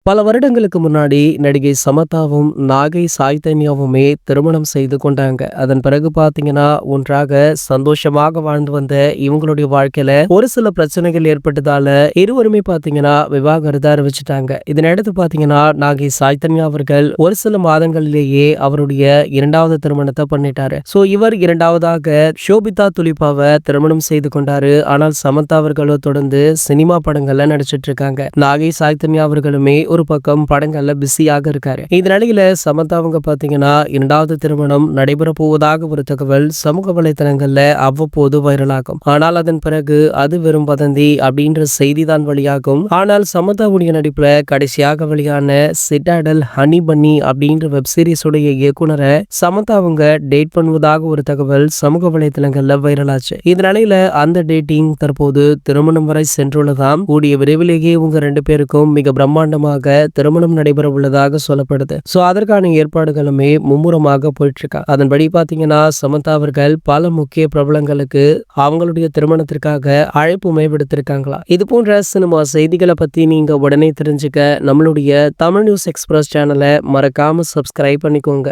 பல வருடங்களுக்கு முன்னாடி நடிகை சமந்தாவும் நாகை சைதன்யாவுமே திருமணம் செய்து கொண்டாங்க. அதன் பிறகு பாத்தீங்கன்னா ஒன்றாக சந்தோஷமாக வாழ்ந்து வந்த இவங்களுடைய வாழ்க்கையில ஒரு சில பிரச்சனைகள் ஏற்பட்டதால இருவருமே பாத்தீங்கன்னா விவாகரத்து அறிவிச்சிட்டாங்க. இதனையடுத்து பாத்தீங்கன்னா நாகை சைதன்யா அவர்கள் ஒரு சில மாதங்களிலேயே அவருடைய இரண்டாவது திருமணத்தை பண்ணிட்டாரு. சோ இவர் இரண்டாவதாக ஷோபிதா துலிபாவை திருமணம் செய்து கொண்டாரு. ஆனால் சமந்தா அவர்களும் தொடர்ந்து சினிமா படங்கள்ல நடிச்சிட்டு இருக்காங்க. நாகை சைதன்யா அவர்களுமே ஒரு பக்கம் படங்கள்ல பிஸியாக இருக்காரு. இந்த நிலையில சமந்தா அவங்க பாத்தீங்கன்னா இரண்டாவது திருமணம் நடைபெற போவதாக ஒரு தகவல் சமூக வலைதளங்கள்ல அவ்வப்போது வைரலாகும். ஆனால் அதன் பிறகு அது வெறும் வதந்தி அப்படின்ற செய்தி தான் வெளியாகும். ஆனால் சமந்தாவுடைய நடிப்புல கடைசியாக வெளியான சிட்டாடல் ஹனி பன்னி அப்படின்ற வெப் சீரிஸ் உடைய இயக்குனரை சமந்தா அவங்க டேட் பண்ணுவதாக ஒரு தகவல் சமூக வலைதளங்கள்ல வைரலாச்சு. இந்த நிலையில அந்த டேட்டிங் தற்போது திருமணம் வரை சென்றுள்ளதாம். கூடிய விரைவிலேயே இவங்க ரெண்டு பேருக்கும் மிக பிரம்மாண்டமாக திருமணம் நடைபெற உள்ளதாக சொல்லப்படுது. சோ அதற்கான ஏற்பாடுகளுமே மும்முரமாக போயிட்டு இருக்கா. அதன்படி பாத்தீங்கன்னா சமந்தா அவர்கள் பல முக்கிய பிரபலங்களுக்கு அவங்களுடைய திருமணத்திற்காக அழைப்புமே விடுத்திருக்காங்களா. இது போன்ற சினிமா செய்திகளை பத்தி நீங்க உடனே தெரிஞ்சுக்க நம்மளுடைய தமிழ் நியூஸ் எக்ஸ்பிரஸ் சேனலை மறக்காம சப்ஸ்கிரைப் பண்ணிக்கோங்க.